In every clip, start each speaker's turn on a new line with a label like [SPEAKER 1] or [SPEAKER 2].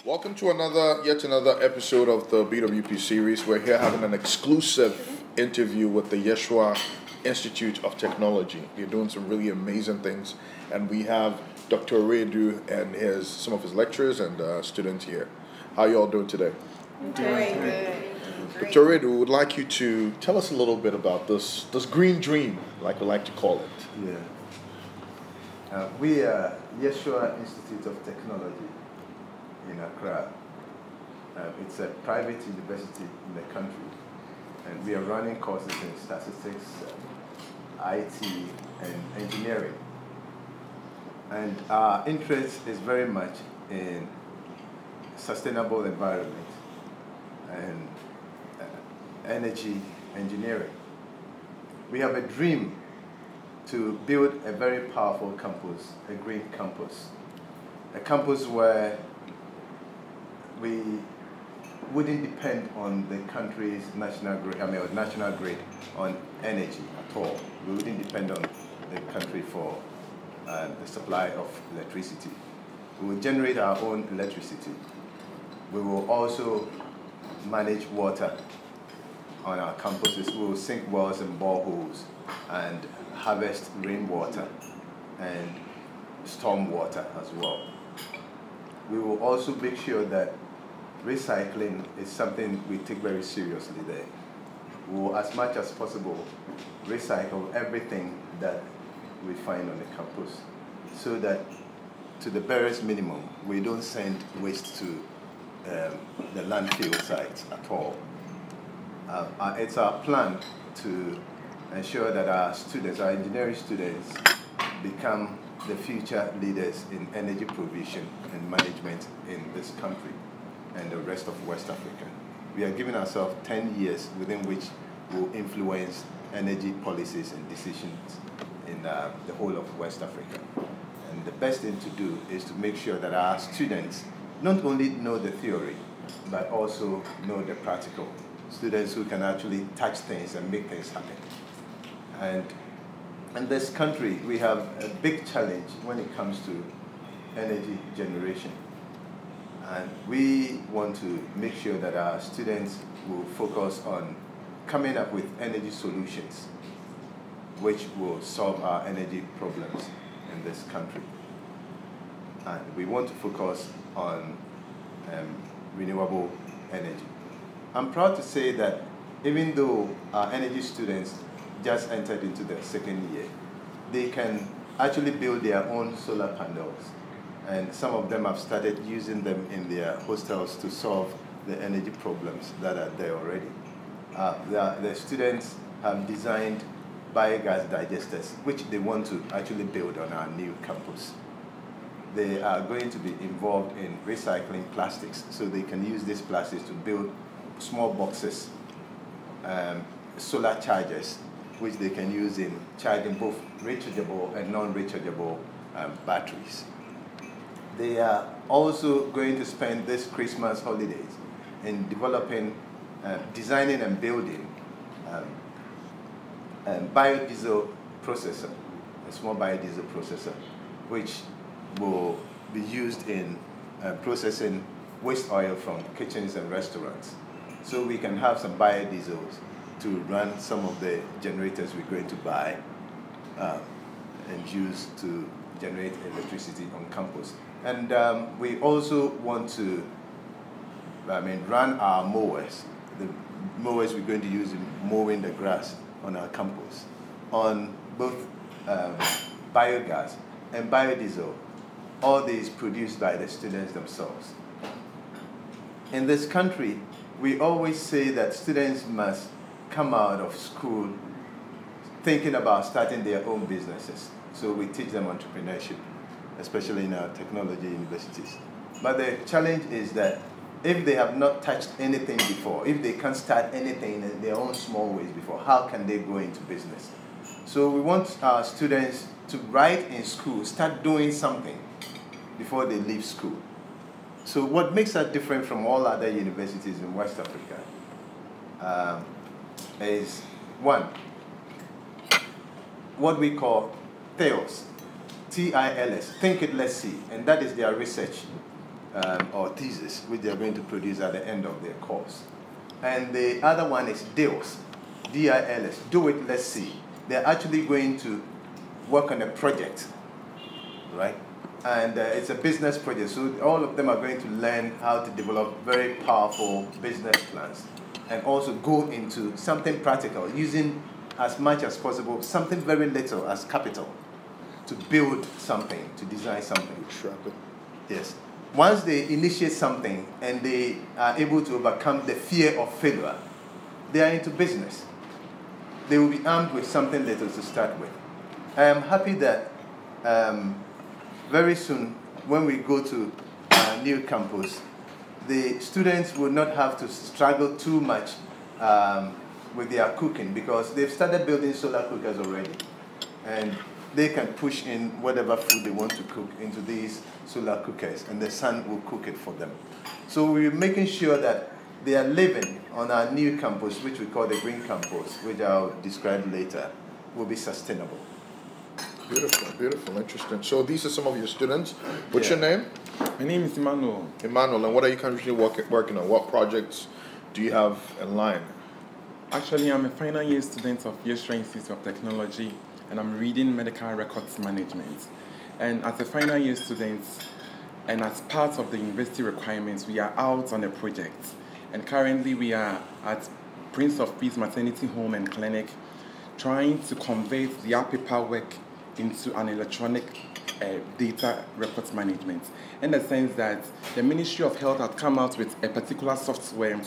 [SPEAKER 1] Welcome to yet another episode of the BWP series. We're here having an exclusive interview with the Yeshua Institute of Technology. They're doing some really amazing things, and we have Dr. Redu and some of his lecturers and students here. How you all doing today?
[SPEAKER 2] Doing good.
[SPEAKER 1] Dr. Redu, we would like you to tell us a little bit about this green dream, like we like to call it.
[SPEAKER 3] Yeah. We are Yeshua Institute of Technology in Accra. It's a private university in the country, and we are running courses in statistics, IT, and engineering. And our interest is very much in sustainable environment and energy engineering. We have a dream to build a very powerful campus, a green campus, a campus where we wouldn't depend on the country's national grid on energy at all. We wouldn't depend on the country for the supply of electricity. We will generate our own electricity. We will also manage water on our campuses. We will sink wells and boreholes and harvest rainwater and storm water as well. We will also make sure that recycling is something we take very seriously there. We will, as much as possible, recycle everything that we find on the campus so that to the barest minimum, we don't send waste to the landfill sites at all. It's our plan to ensure that our students, our engineering students, become the future leaders in energy provision and management in this country and the rest of West Africa. We are giving ourselves 10 years within which we'll influence energy policies and decisions in the whole of West Africa. And the best thing to do is to make sure that our students not only know the theory, but also know the practical. Students who can actually touch things and make things happen. And in this country, we have a big challenge when it comes to energy generation. And we want to make sure that our students will focus on coming up with energy solutions which will solve our energy problems in this country. And we want to focus on renewable energy. I'm proud to say that even though our energy students just entered into their second year, they can actually build their own solar panels. And some of them have started using them in their hostels to solve the energy problems that are there already. The students have designed biogas digesters, which they want to actually build on our new campus. They are going to be involved in recycling plastics, so they can use these plastics to build small boxes, solar chargers, which they can use in charging both rechargeable and non-rechargeable batteries. They are also going to spend this Christmas holidays in developing, designing and building a biodiesel processor, a small biodiesel processor, which will be used in processing waste oil from kitchens and restaurants. So we can have some biodiesels to run some of the generators we're going to buy and use to generate electricity on campus. And we also want to run our mowers, the mowers we're going to use in mowing the grass on our campus, on both biogas and biodiesel, all these produced by the students themselves. In this country, we always say that students must come out of school thinking about starting their own businesses. So we teach them entrepreneurship, especially in our technology universities. But the challenge is that if they have not touched anything before, if they can't start anything in their own small ways before, how can they go into business? So we want our students to right in school, start doing something before they leave school. So what makes us different from all other universities in West Africa is, one, what we call TILS, T-I-L-S, think it, let's see, and that is their research or thesis, which they're going to produce at the end of their course. And the other one is DILS, D-I-L-S, do it, let's see. They're actually going to work on a project, right? And it's a business project, so all of them are going to learn how to develop very powerful business plans and also go into something practical, using as much as possible, something very little as capital to build something, to design something. Yes. Once they initiate something and they are able to overcome the fear of failure, they are into business. They will be armed with something little to start with. I am happy that very soon, when we go to our new campus, the students will not have to struggle too much with their cooking, because they've started building solar cookers already. And they can push in whatever food they want to cook into these solar cookers, and the sun will cook it for them. So we're making sure that they are living on our new campus, which we call the Green Campus, which I'll describe later, will be sustainable.
[SPEAKER 1] Beautiful, beautiful, interesting. So these are some of your students. What's your name?
[SPEAKER 2] My name is Emmanuel.
[SPEAKER 1] Emmanuel, and what are you currently working on? What projects do you have in line?
[SPEAKER 2] Actually, I'm a final year student of Yeshua Institute of Technology, and I'm reading medical records management. And as a final year student, and as part of the university requirements, we are out on a project. And currently we are at Prince of Peace Maternity Home and Clinic, trying to convert their paperwork into an electronic data records management, in the sense that the Ministry of Health has come out with a particular software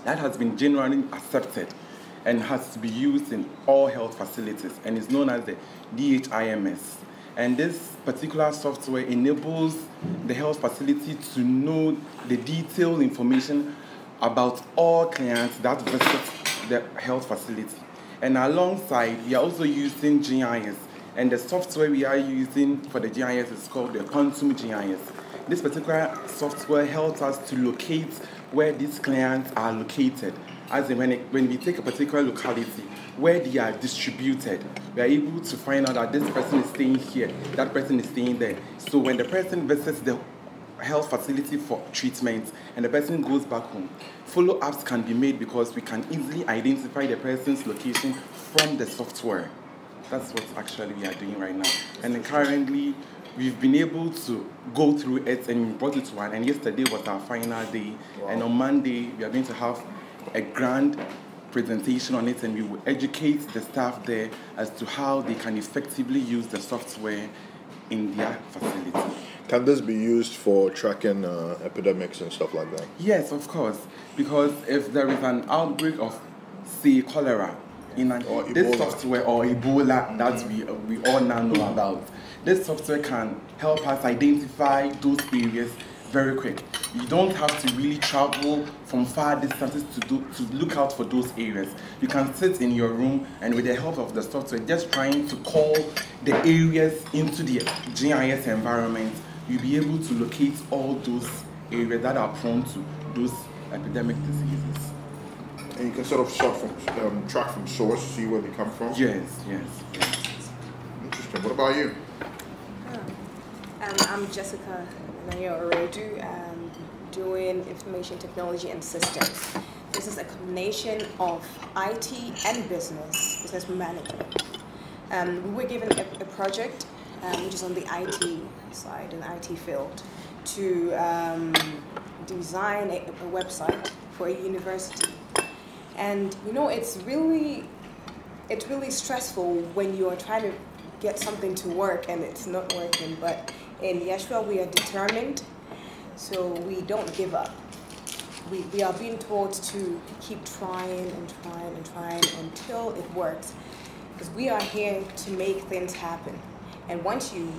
[SPEAKER 2] that has been generally accepted and has to be used in all health facilities, and is known as the DHIMS. And this particular software enables the health facility to know the detailed information about all clients that visit the health facility. And alongside, we are also using GIS, and the software we are using for the GIS is called the Quantum GIS. This particular software helps us to locate where these clients are located. As in when we take a particular locality, where they are distributed, we are able to find out that this person is staying here, that person is staying there. So when the person visits the health facility for treatment and the person goes back home, follow-ups can be made because we can easily identify the person's location from the software. That's what actually we are doing right now. And then currently, we've been able to go through it, and we brought it to one. And yesterday was our final day. Wow. And on Monday, we are going to have a grand presentation on it, and we will educate the staff there as to how they can effectively use the software in their facility.
[SPEAKER 1] Can this be used for tracking epidemics and stuff like that?
[SPEAKER 2] Yes, of course. Because if there is an outbreak of, say, cholera, this software, or Ebola, that we all now know about, this software can help us identify those areas very quick. You don't have to really travel from far distances to look out for those areas. You can sit in your room, and with the help of the software, just trying to call the areas into the GIS environment, you'll be able to locate all those areas that are prone to those epidemic diseases.
[SPEAKER 1] And you can sort of track from source, see where they come from?
[SPEAKER 2] Yes.
[SPEAKER 1] Interesting. What about you?
[SPEAKER 4] I'm Jessica Oredu, doing information technology and systems. This is a combination of IT and business management. We were given a project, which is on the IT side, in the IT field, to design a website for a university. And it's really stressful when you're trying to get something to work and it's not working. But in Yeshua, we are determined, so we don't give up. We are being taught to keep trying until it works, because we are here to make things happen. And once you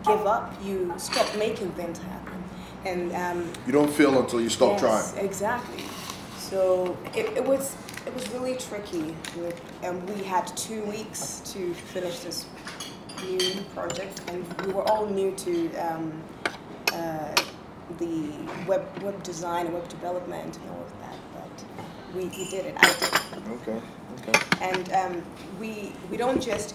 [SPEAKER 4] give up, you stop making things happen. And
[SPEAKER 1] you don't feel until you stop trying.
[SPEAKER 4] Exactly. So it was really tricky. We had 2 weeks to finish this new project, and we were all new to the web design and web development and all of that. But we did it. I did it.
[SPEAKER 1] Okay.
[SPEAKER 4] And we don't just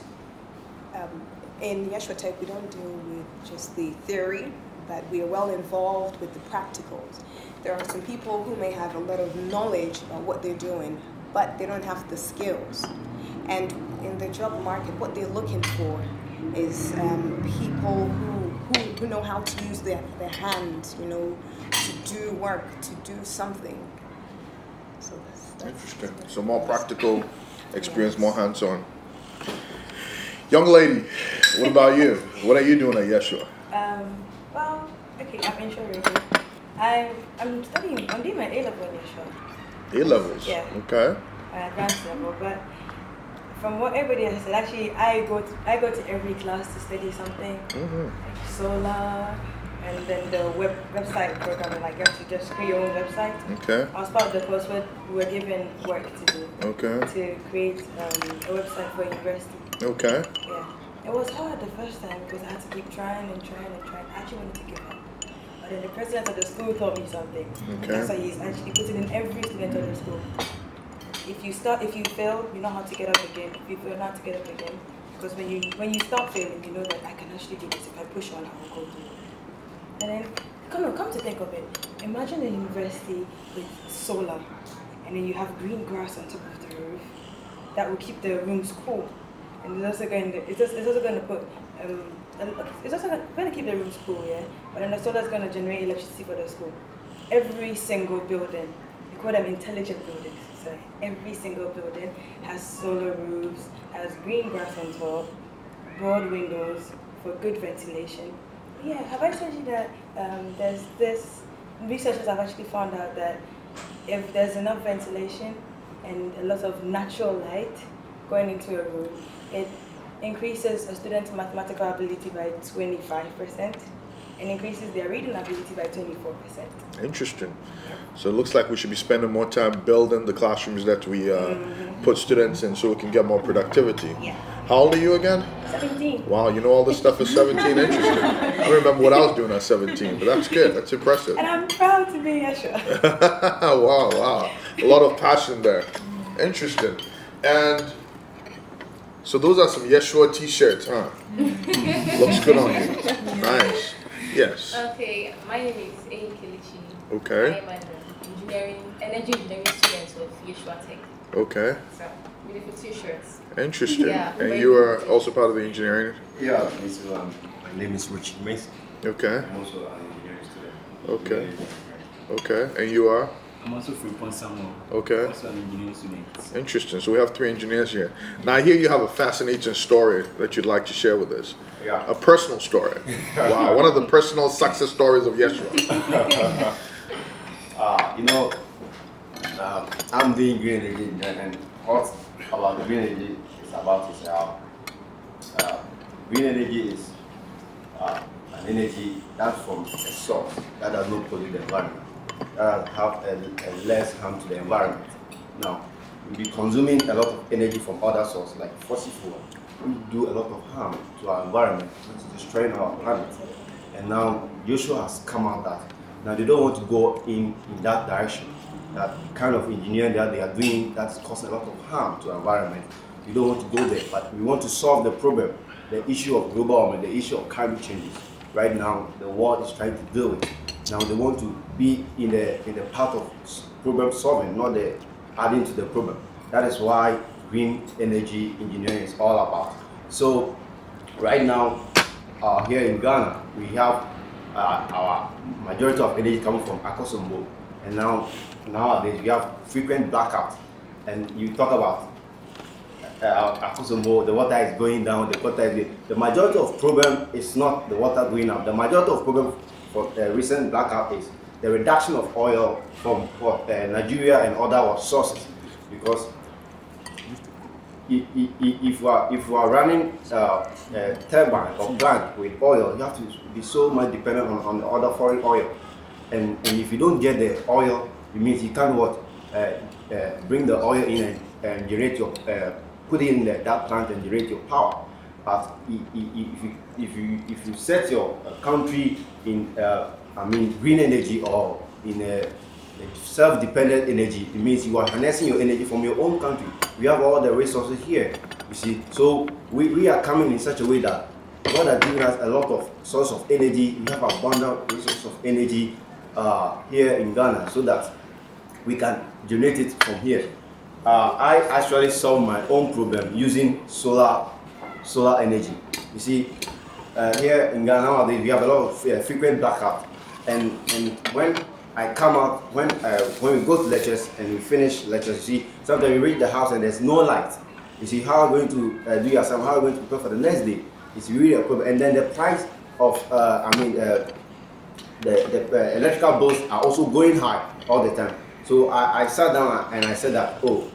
[SPEAKER 4] in Yeshua Tech, we don't deal with just the theory, that we are well involved with the practicals. There are some people who may have a lot of knowledge about what they're doing, but they don't have the skills. And in the job market, what they're looking for is people who know how to use their hands, you know, to do work, to do something. So that's
[SPEAKER 1] interesting. So more practical experience, yes. More hands-on. Young lady, what about you? What are you doing at Yeshua?
[SPEAKER 5] Well, okay, I'm in Shore. I'm studying. I'm doing my A-level at Yeshua.
[SPEAKER 1] A-levels?
[SPEAKER 5] Yeah.
[SPEAKER 1] Okay.
[SPEAKER 5] Advanced level, but from what everybody has said, actually, I go to every class to study something, like solar, and then the website programming. Like you have to just create your own website.
[SPEAKER 1] Okay.
[SPEAKER 5] I was part of the course where we were given work to do.
[SPEAKER 1] Okay.
[SPEAKER 5] To create a website for university.
[SPEAKER 1] Okay.
[SPEAKER 5] Yeah. It was hard the first time because I had to keep trying and trying and trying. I actually wanted to give up. But then the president of the school taught me something.
[SPEAKER 1] Okay.
[SPEAKER 5] That's why he's actually putting in every student of the school. If you fail, you know how to get up again. If you fail, you know how to get up again. Because when you stop failing, you know that I can actually do this. If I push on, I will go through. And then, come to think of it, imagine a university with solar, and then you have green grass on top of the roof. That will keep the rooms cool. And it's also going to keep the rooms cool, yeah. But then the solar is going to generate electricity for the school. Every single building, we call them intelligent buildings. So every single building has solar roofs, has green grass on top, broad windows for good ventilation. Yeah, have I told you that there's this researchers have actually found out that if there's enough ventilation and a lot of natural light going into a room, it increases a student's mathematical ability by 25% and increases their reading ability by 24%.
[SPEAKER 1] Interesting. So it looks like we should be spending more time building the classrooms that we put students in so we can get more productivity.
[SPEAKER 5] Yeah.
[SPEAKER 1] How old are you again?
[SPEAKER 5] 17.
[SPEAKER 1] Wow, you know all this stuff at 17? Interesting. I don't remember what I was doing at 17, but that's good. That's impressive.
[SPEAKER 5] And I'm proud to be Yeshua.
[SPEAKER 1] Wow. A lot of passion there. Interesting. And so those are some Yeshua t-shirts, huh? Looks good on you. Nice. Yes.
[SPEAKER 6] Okay, my name is Ehin Kelechi.
[SPEAKER 1] Okay.
[SPEAKER 6] I am an energy engineering student of Yeshua Tech.
[SPEAKER 1] Okay.
[SPEAKER 6] So, beautiful t-shirts.
[SPEAKER 1] Interesting.
[SPEAKER 6] Yeah,
[SPEAKER 1] and you are also part of the engineering?
[SPEAKER 7] Yeah, my name is Richard Mason.
[SPEAKER 1] Okay.
[SPEAKER 7] I'm also an engineering student.
[SPEAKER 1] Okay. Okay. And you are?
[SPEAKER 7] I'm also from Pont Samuel.
[SPEAKER 1] Okay.
[SPEAKER 7] Also an engineering student.
[SPEAKER 1] Interesting. So we have 3 engineers here. Now I hear you have a fascinating story that you'd like to share with us.
[SPEAKER 7] Yeah.
[SPEAKER 1] A personal story. Wow. One of the personal success stories of Yeshua.
[SPEAKER 7] I'm doing green energy, and what about green energy is about is green energy is an energy that's from a source that does not pollute the environment, that have a less harm to the environment. Now, we'll be consuming a lot of energy from other sources like fossil fuel. We do a lot of harm to our environment, which is destroying our planet. And now Yeshua has come out that now they don't want to go in that direction. That kind of engineering that they are doing that's causing a lot of harm to our environment. We don't want to go there, but we want to solve the problem, the issue of global warming, the issue of climate changes. Right now, the world is trying to deal with it. Now they want to be in the part of problem solving, not the adding to the problem. That is why green energy engineering is all about. So right now, here in Ghana, we have our majority of energy coming from Akosombo, and nowadays we have frequent blackouts. And you talk about Akosombo, the water is going down, the majority of problem is not the water going up. The majority of problem for the recent blackout is the reduction of oil from Nigeria and other sources, because if you are running a turbine or plant with oil, you have to be so much dependent on the other foreign oil, and if you don't get the oil, it means you can't bring the oil in and generate your put it in that plant and generate your power. But if you set your country in green energy or in a self-dependent energy, it means you are harnessing your energy from your own country. We have all the resources here, you see. So we are coming in such a way that God has given us a lot of source of energy. We have abundant resource of energy here in Ghana, so that we can generate it from here. I actually solved my own problem using solar energy. You see, here in Ghana nowadays we have a lot of frequent blackout, and when I come out, when we go to lectures and we finish lectures, you see, sometimes we reach the house and there's no light. You see, how are we going to do your assignment? How are we going to prepare for the next day? It's really a problem. And then the price of the electrical bills are also going high all the time. So I sat down and I said that, oh,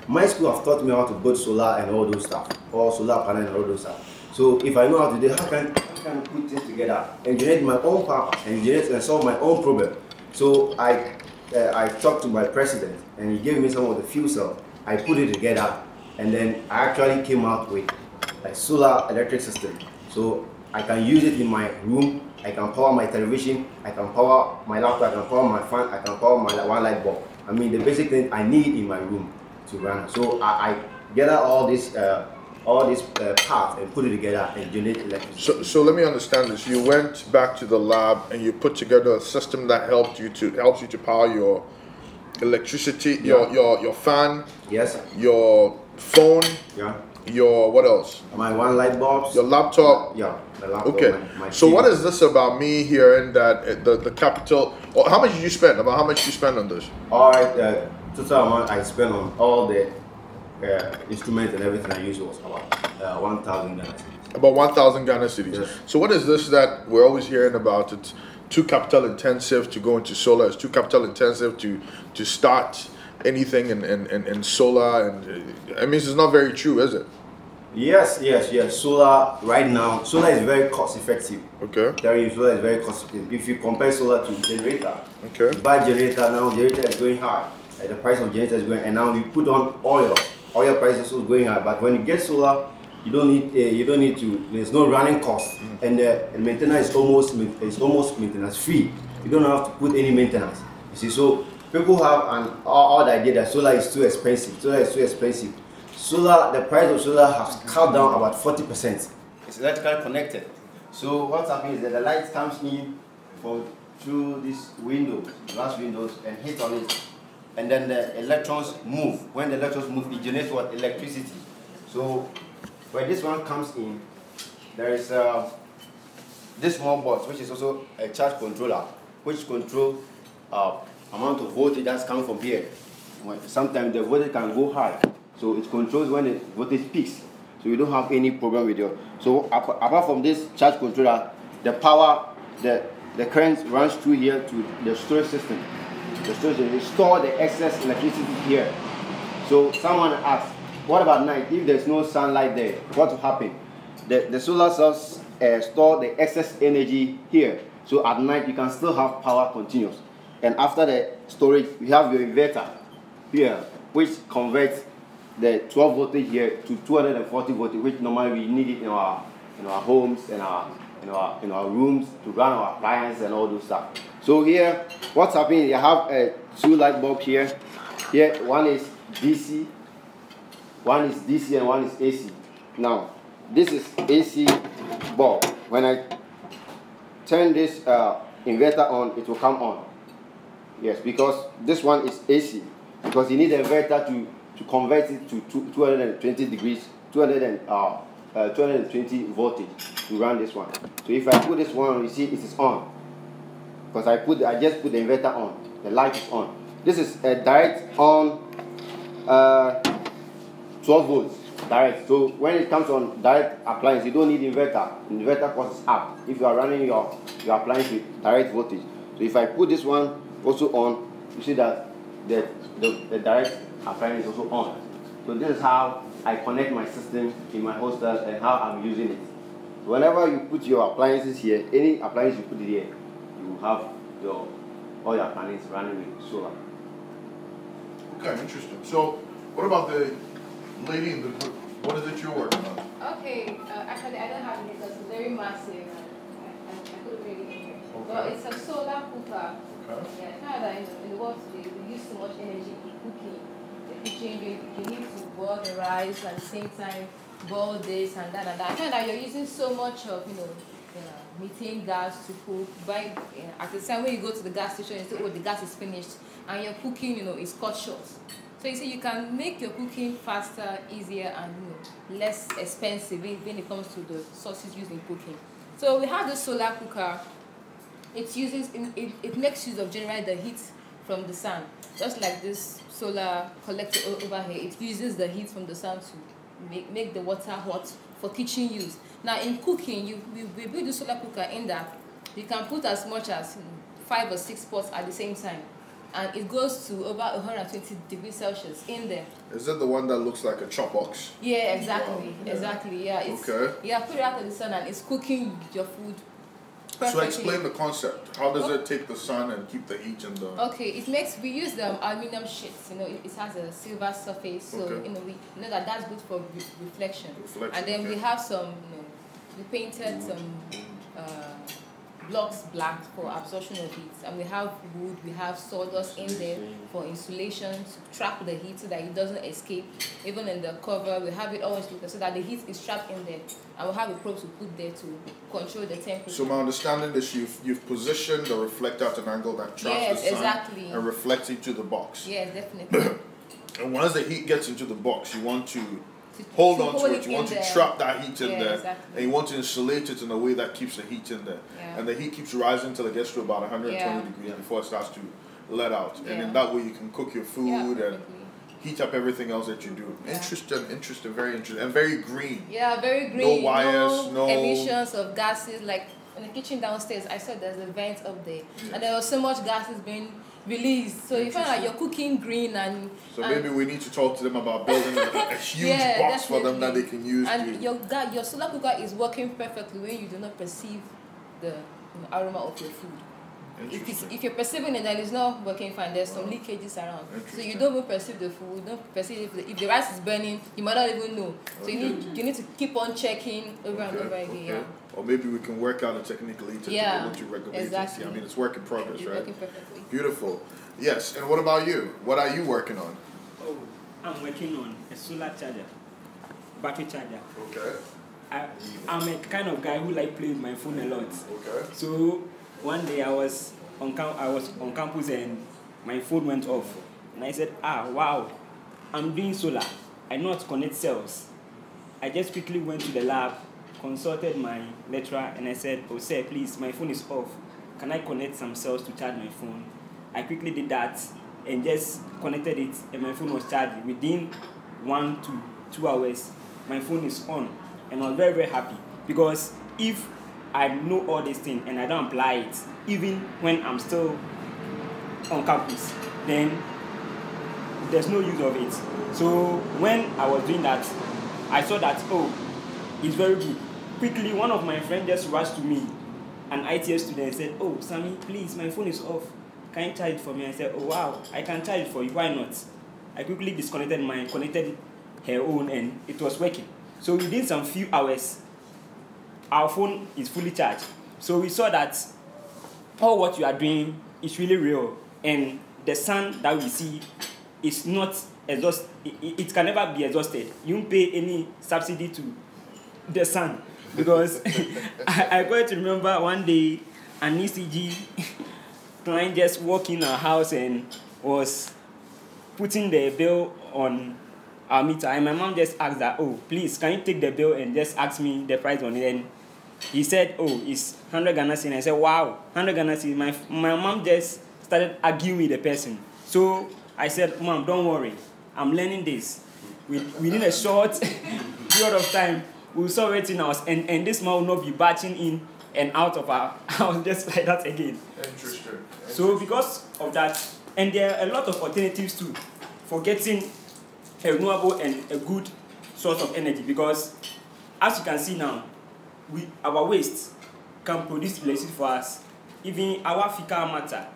[SPEAKER 7] my school have taught me how to build solar and all those stuff, or solar panel and all those stuff. So if I know how to do, how can I put things together and generate my own power and generate and solve my own problem? So I talked to my president and he gave me some of the fuel cells. I put it together and then I actually came out with a solar electric system. So I can use it in my room. I can power my television, I can power my laptop, I can power my fan, I can power my one light bulb. I mean, the basic thing I need in my room to run. So I gather all these parts and put it together and generate electricity.
[SPEAKER 1] So let me understand this. You went back to the lab and you put together a system that helps you to power your electricity,
[SPEAKER 7] Yeah.
[SPEAKER 1] your fan,
[SPEAKER 7] Yes.
[SPEAKER 1] your phone,
[SPEAKER 7] Yeah.
[SPEAKER 1] your what else?
[SPEAKER 7] My one light bulbs.
[SPEAKER 1] Your laptop.
[SPEAKER 7] Yeah. The laptop.
[SPEAKER 1] Okay.
[SPEAKER 7] My
[SPEAKER 1] So
[SPEAKER 7] TV.
[SPEAKER 1] what is this about me hearing that the capital? Or how much did you spend? About how much you spend on this?
[SPEAKER 7] All right. Total amount I spent on all the instruments and everything I used was about 1,000 Ghana cedis.
[SPEAKER 1] About 1,000 Ghana cedis.
[SPEAKER 7] Yes.
[SPEAKER 1] So what is this that we're always hearing about? It's too capital intensive to go into solar. It's too capital intensive to start anything in solar. And I mean, it's not very true, is it?
[SPEAKER 7] Yes. Solar right now, solar is very cost effective.
[SPEAKER 1] Okay.
[SPEAKER 7] Solar is very cost effective. If you compare solar to generator,
[SPEAKER 1] Okay.
[SPEAKER 7] you buy generator now, generator is going high. The price of generator is going, and now you put on oil price is also going high. But when you get solar, you don't need to. There's no running cost, and the maintenance is almost maintenance free. You don't have to put any maintenance. You see, so people have all the idea that solar is too expensive. Solar, the price of solar has cut down about 40%. It's electrically connected. So what's happening is that the light comes in through these windows, glass windows, and hit on it. And then the electrons move. When the electrons move, it generates what? Electricity. So when this one comes in, there is this small box, which is also a charge controller, which controls amount of voltage that's coming from here. Sometimes the voltage can go high, so it controls when the voltage peaks. So you don't have any problem with your. So apart from this charge controller, the power, the current runs through here to the storage system. The storage system, we store the excess electricity here. So someone asks, what about night? If there's no sunlight there, what will happen? The solar cells store the excess energy here. So at night you can still have power continuous. And after the storage, we have your inverter here, which converts the 12 voltage here to 240 voltage, which normally we need it in our homes and in our rooms to run our appliances and all those stuff. So here, what's happening? You have two light bulbs here. Here, one is DC, and one is AC. Now, this is AC bulb. When I turn this inverter on, it will come on. Yes, because this one is AC. Because you need an inverter to convert it to 220 degrees, 220 voltage to run this one. So if I put this one on, you see it is on. Because I just put the inverter on. The light is on. This is a direct on 12 volts. Direct. So when it comes on direct appliance, you don't need inverter. Inverter cost is up. If you are running your appliance with direct voltage. So if I put this one also on, you see that the direct appliance is also on. So this is how I connect my system in my hostel and how I'm using it. So whenever you put your appliances here, any appliance you put it here, you will have all your appliances running with solar.
[SPEAKER 1] Okay, interesting. So what about the lady in the group? What is it you're working on?
[SPEAKER 6] Okay, actually I don't have it because it's very massive. I couldn't really hear.
[SPEAKER 1] Okay.
[SPEAKER 6] But it's a solar cooker.
[SPEAKER 1] Okay.
[SPEAKER 6] Yeah, Canada in the world today, we use so much energy in cooking. The kitchen, you need to boil the rice at the same time boil this and that and that. I find that you're using so much of, methane gas to cook. At the time when you go to the gas station, you say, oh, the gas is finished, and your cooking, is cut short. So you see, you can make your cooking faster, easier, and less expensive when it comes to the sources used in cooking. So we have the solar cooker. It makes use of generate the heat from the sun, just like this solar collector over here. It uses the heat from the sun to make the water hot for kitchen use. Now in cooking, we build the solar cooker in that you can put as much as 5 or 6 pots at the same time, and it goes to over 120 degrees Celsius in there.
[SPEAKER 1] Is it the one that looks like a chop box?
[SPEAKER 6] Yeah, exactly.
[SPEAKER 1] Wow.
[SPEAKER 6] Exactly. Yeah.
[SPEAKER 1] Okay.
[SPEAKER 6] Yeah, put it out in the sun and it's cooking your food perfectly.
[SPEAKER 1] So explain the concept. How does it take the sun and keep the heat in the...
[SPEAKER 6] Okay, we use the aluminum sheets. It has a silver surface, so
[SPEAKER 1] Okay.
[SPEAKER 6] we know that's good for reflection. And then
[SPEAKER 1] okay.
[SPEAKER 6] we have some, we painted some blocks black for absorption of heat, and we have wood, we have sawdust in there for insulation to trap the heat so that it doesn't escape. Even in the cover, we have it always so that the heat is trapped in there, and we have a probe to put there to control the temperature.
[SPEAKER 1] So my understanding is you've positioned the reflector at an angle that traps the sun
[SPEAKER 6] exactly.
[SPEAKER 1] and reflects into the box.
[SPEAKER 6] Yes, definitely.
[SPEAKER 1] And once the heat gets into the box, you want to hold on to it. You want to trap that heat in there,
[SPEAKER 6] exactly.
[SPEAKER 1] and you want to insulate it in a way that keeps the heat in there.
[SPEAKER 6] Yeah.
[SPEAKER 1] And the heat keeps rising until it gets to about 120 degrees before it starts to let out. And in that way, you can cook your food and heat up everything else that you do. Interesting, very interesting, and very green.
[SPEAKER 6] Yeah, very green.
[SPEAKER 1] No wires, no
[SPEAKER 6] emissions of gases. Like in the kitchen downstairs, I saw there's a vent up there, and there was so much gases being released. So you find like you're cooking green and...
[SPEAKER 1] So maybe we need to talk to them about building a huge box for them that they can use.
[SPEAKER 6] And your solar cooker is working perfectly when you do not perceive the aroma of your food. If you're perceiving it, then it's not working fine. There's some leakages around. So you don't even perceive the food. You don't perceive if the rice is burning, you might not even know. So you need to keep on checking over and over again. Yeah.
[SPEAKER 1] Or maybe we can work out a technique later to be able to regulate
[SPEAKER 6] exactly.
[SPEAKER 1] it. I mean, it's work in progress, right?
[SPEAKER 6] Working perfectly.
[SPEAKER 1] Beautiful. Yes, and what about you? What are you working on?
[SPEAKER 8] Oh, I'm working on a solar charger, battery charger.
[SPEAKER 1] Okay.
[SPEAKER 8] I'm a kind of guy who like play with my phone a lot.
[SPEAKER 1] Okay.
[SPEAKER 8] So one day I was on campus and my phone went off, and I said, wow, I'm doing solar. I know how to connect cells. I just quickly went to the lab, consulted my lecturer, and I said, oh sir, please, my phone is off. Can I connect some cells to charge my phone? I quickly did that and just connected it, and my phone was charged. Within 1 to 2 hours, my phone is on, and I was very, very happy, because if I know all these things and I don't apply it, even when I'm still on campus, then there's no use of it. So when I was doing that, I saw that, oh, it's very good. Quickly, one of my friends just rushed to me, an ITS student, and said, oh, Sammy, please, my phone is off. Can you charge it for me? I said, oh, wow, I can charge it for you. Why not? I quickly disconnected mine, connected her own, and it was working. So within some few hours, our phone is fully charged. So we saw that all what you are doing is really real, and the sun that we see is not exhausted. It can never be exhausted. You don't pay any subsidy to the sun, because I got to remember one day an ECG client just walked in our house and was putting the bill on our meter, and my mom just asked that, oh, please, can you take the bill and just ask me the price on it? And he said, oh, it's 100 Ghana cedis. And I said, wow, 100 Ghana cedis. My mom just started arguing with the person. So I said, Mom, don't worry, I'm learning this. Within a short period of time, we'll solve it in house, and this man will not be batching in and out of our house just like that again.
[SPEAKER 1] Interesting.
[SPEAKER 8] So because of that, and there are a lot of alternatives too for getting a renewable and a good source of energy, because as you can see now, our waste can produce electricity for us. Even our fecal matter,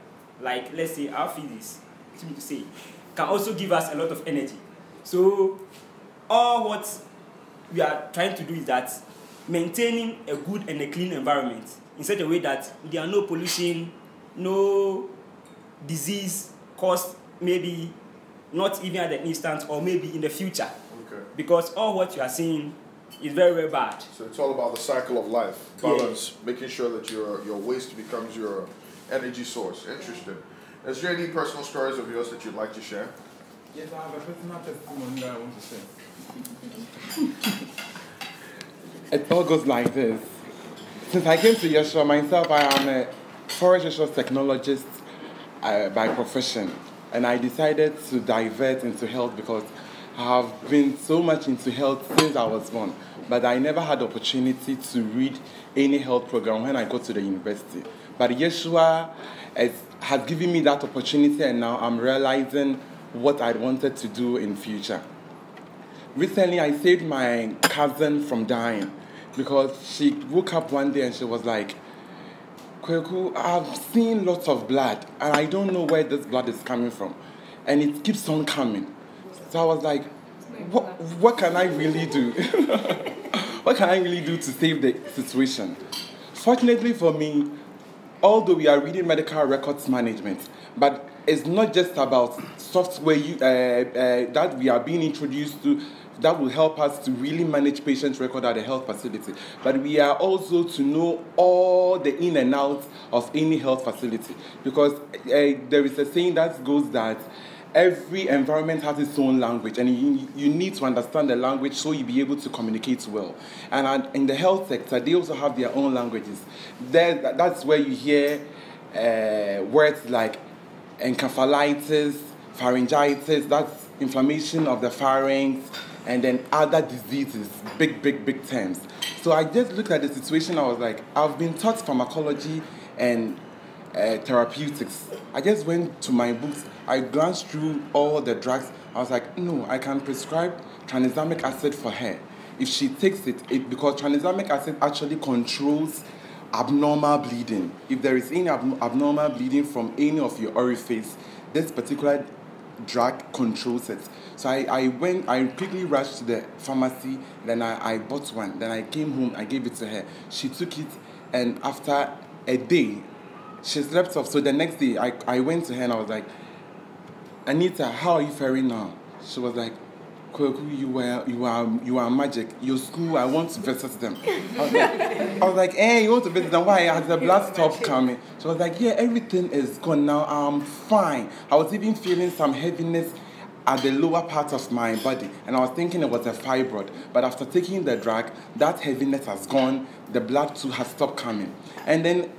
[SPEAKER 8] like let's say our feces, can also give us a lot of energy. So all what we are trying to do is that maintaining a good and a clean environment in such a way that there are no pollution, no disease caused, maybe not even at the instant or maybe in the future.
[SPEAKER 1] Okay.
[SPEAKER 8] Because all what you are seeing it's very, very bad.
[SPEAKER 1] So it's all about the cycle of life, balance, making sure that your waste becomes your energy source. Interesting. Is there any personal stories of yours that you'd like to share?
[SPEAKER 2] Yes, I have a personal testimony that I want to share. It all goes like this. Since I came to Yeshua myself, I am a forest resource technologist by profession. And I decided to divert into health because I have been so much into health since I was born. But I never had the opportunity to read any health program when I go to the university. But Yeshua has given me that opportunity, and now I'm realizing what I wanted to do in future. Recently, I saved my cousin from dying because she woke up one day and she was like, Kweku, I've seen lots of blood and I don't know where this blood is coming from. And it keeps on coming. So I was like, what can I really do? What can I really do to save the situation? Fortunately for me, although we are reading medical records management, but it's not just about software that we are being introduced to that will help us to really manage patients' record at a health facility. But we are also to know all the in and outs of any health facility. Because there is a saying that goes that every environment has its own language, and you need to understand the language so you'll be able to communicate well. And in the health sector, they also have their own languages. That's where you hear words like encephalitis, pharyngitis, that's inflammation of the pharynx, and then other diseases, big terms. So I just looked at the situation, I was like, I've been taught pharmacology and therapeutics. I just went to my books, I glanced through all the drugs, I was like, no, I can prescribe tranexamic acid for her. If she takes it because tranexamic acid actually controls abnormal bleeding. If there is any abnormal bleeding from any of your orifice, this particular drug controls it. So I quickly rushed to the pharmacy, then I bought one. Then I came home, I gave it to her. She took it, and after a day, she slept off. So the next day, I went to her and I was like, Anita, how are you faring now? She was like, Kweku, you are magic. Your school, I want to visit them. I was like, hey, you want to visit them? Why? Has the blood stopped coming? She was like, yeah, everything is gone now. I'm fine. I was even feeling some heaviness at the lower part of my body, and I was thinking it was a fibroid. But after taking the drug, that heaviness has gone. The blood too has stopped coming. And then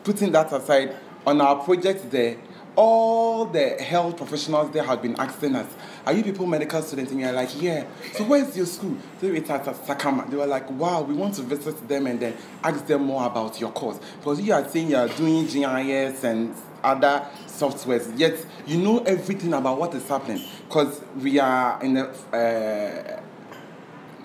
[SPEAKER 2] putting that aside, on our project there, all the health professionals there have been asking us, are you people medical students? And you're like, yeah. So where's your school? So it's at Sakama. They were like, wow, we want to visit them and then ask them more about your course. Because you are saying you are doing GIS and other softwares, yet you know everything about what is happening. Because we are in a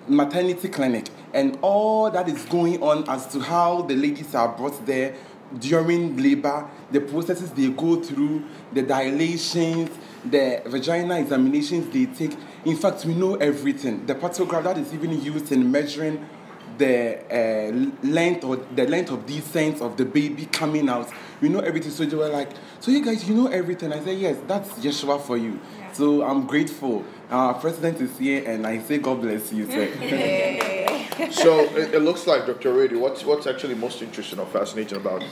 [SPEAKER 2] maternity clinic, and all that is going on as to how the ladies are brought there during labor, the processes they go through, the dilations, the vaginal examinations they take. In fact, we know everything. The pantograph that is even used in measuring the length of descent of the baby coming out. We know everything. So they were like, so you guys, you know everything. I said, yes, that's Yeshua for you. Yeah. So I'm grateful. Our president is here, and I say, God bless you, sir.
[SPEAKER 1] So it looks like, Dr. Rady, what's actually most interesting or fascinating about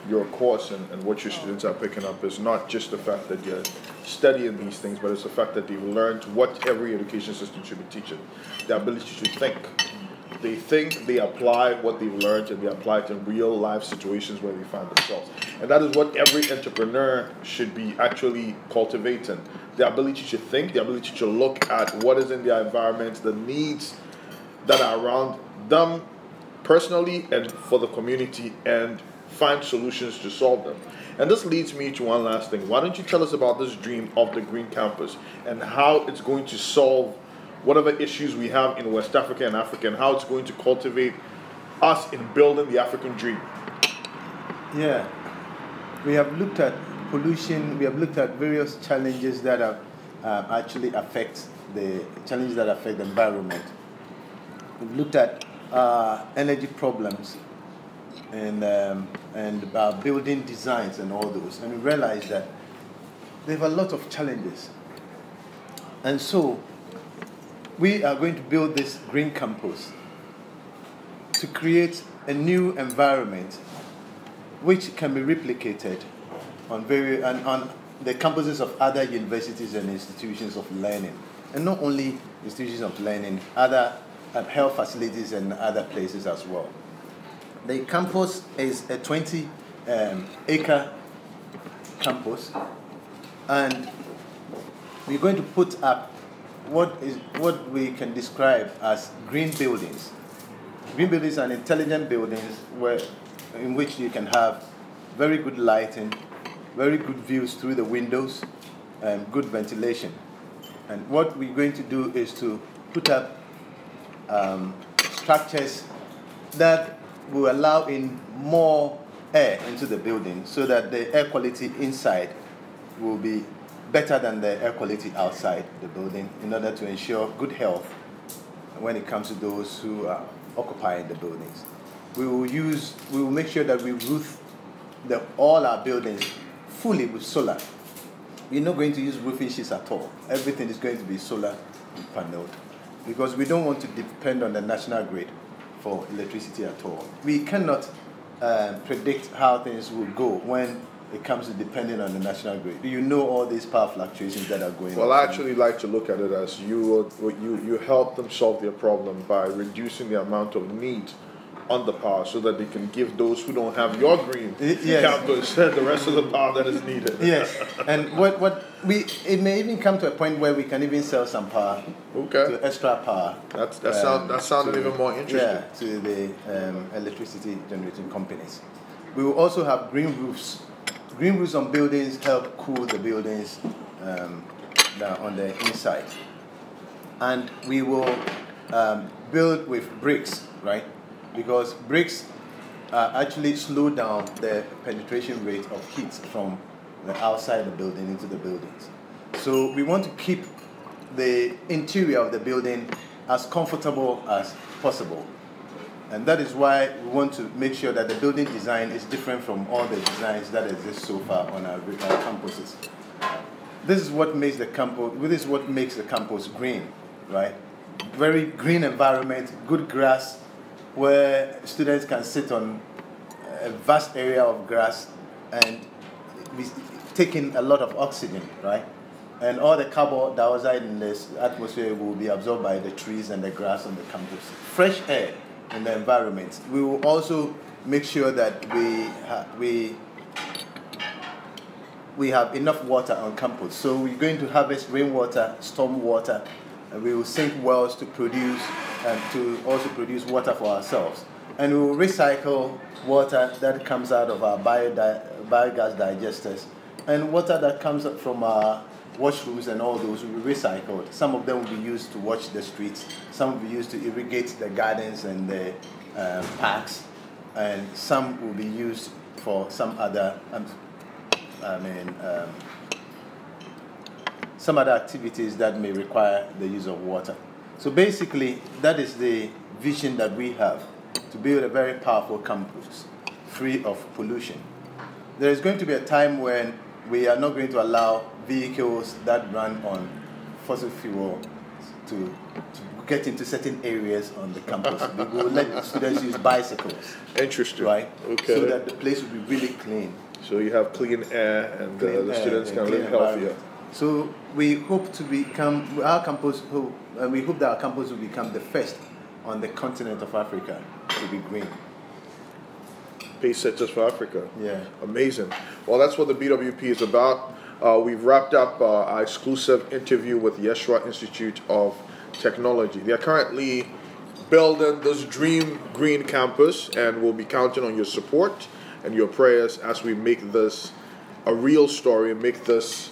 [SPEAKER 1] your course and what your students are picking up is not just the fact that you're studying these things, but it's the fact that they've learned what every education system should be teaching, the ability to think. They think, they apply what they've learned, and they apply it in real life situations where they find themselves. And that is what every entrepreneur should be actually cultivating. The ability to think, the ability to look at what is in their environment, the needs that are around them personally and for the community, and find solutions to solve them. And this leads me to one last thing. Why don't you tell us about this dream of the Green Campus and how it's going to solve whatever issues we have in West Africa and Africa, and how it's going to cultivate us in building the African dream.
[SPEAKER 3] Yeah, we have looked at pollution, we have looked at various challenges that have actually affect the environment. We've looked at energy problems and building designs and all those, and we realized that they have a lot of challenges. And so we are going to build this green campus to create a new environment which can be replicated on the campuses of other universities and institutions of learning. And not only institutions of learning, other health facilities and other places as well. The campus is a 20-acre campus, and we're going to put up what we can describe as green buildings. Green buildings are intelligent buildings in which you can have very good lighting, very good views through the windows, and good ventilation. And what we're going to do is to put up structures that will allow in more air into the building, so that the air quality inside will be better than the air quality outside the building, in order to ensure good health when it comes to those who are occupying the buildings. We will make sure that we roof all our buildings fully with solar. We're not going to use roofing sheets at all. Everything is going to be solar paneled, because we don't want to depend on the national grid for electricity at all. We cannot predict how things will go when it comes to depending on the national grid. You know all these power fluctuations that are going on.
[SPEAKER 1] Well, I actually like to look at it as you help them solve their problem by reducing the amount of need on the power, so that they can give those who don't have your green campus the rest of the power that is needed.
[SPEAKER 3] Yes, and it may even come to a point where we can even sell some power, to extra power.
[SPEAKER 1] That sounded even more interesting.
[SPEAKER 3] Yeah, to the electricity generating companies. We will also have green roofs. Green roofs on buildings help cool the buildings down on the inside. And we will build with bricks, right? Because bricks actually slow down the penetration rate of heat from the outside the building into the buildings. So we want to keep the interior of the building as comfortable as possible. And that is why we want to make sure that the building design is different from all the designs that exist so far on our campuses. This is what makes the campus green, right? Very green environment, good grass, where students can sit on a vast area of grass and be taking a lot of oxygen, right? And all the carbon dioxide in this atmosphere will be absorbed by the trees and the grass on the campus. Fresh air in the environment. We will also make sure that we have enough water on campus. So we're going to harvest rainwater, storm water, and we will sink wells to produce and to also produce water for ourselves. And we will recycle water that comes out of our biogas digesters, and water that comes up from our washrooms and all those will be recycled. Some of them will be used to wash the streets, some will be used to irrigate the gardens and the parks, and some will be used for some other some other activities that may require the use of water. So basically, that is the vision that we have, to build a very powerful campus, free of pollution. There is going to be a time when we are not going to allow vehicles that run on fossil fuel to get into certain areas on the campus. We will let students use bicycles.
[SPEAKER 1] Interesting.
[SPEAKER 3] Right?
[SPEAKER 1] Okay.
[SPEAKER 3] So that the place will be really clean.
[SPEAKER 1] So you have clean air, and the students can live healthier.
[SPEAKER 3] So we hope to become we hope that our campus will become the first on the continent of Africa to be green.
[SPEAKER 1] Pace setters for Africa.
[SPEAKER 3] Yeah.
[SPEAKER 1] Amazing. Well, that's what the BWP is about. We've wrapped up our exclusive interview with Yeshua Institute of Technology. They are currently building this dream green campus, and we'll be counting on your support and your prayers as we make this a real story, make this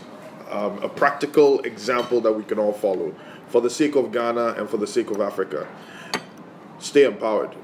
[SPEAKER 1] a practical example that we can all follow for the sake of Ghana and for the sake of Africa. Stay empowered.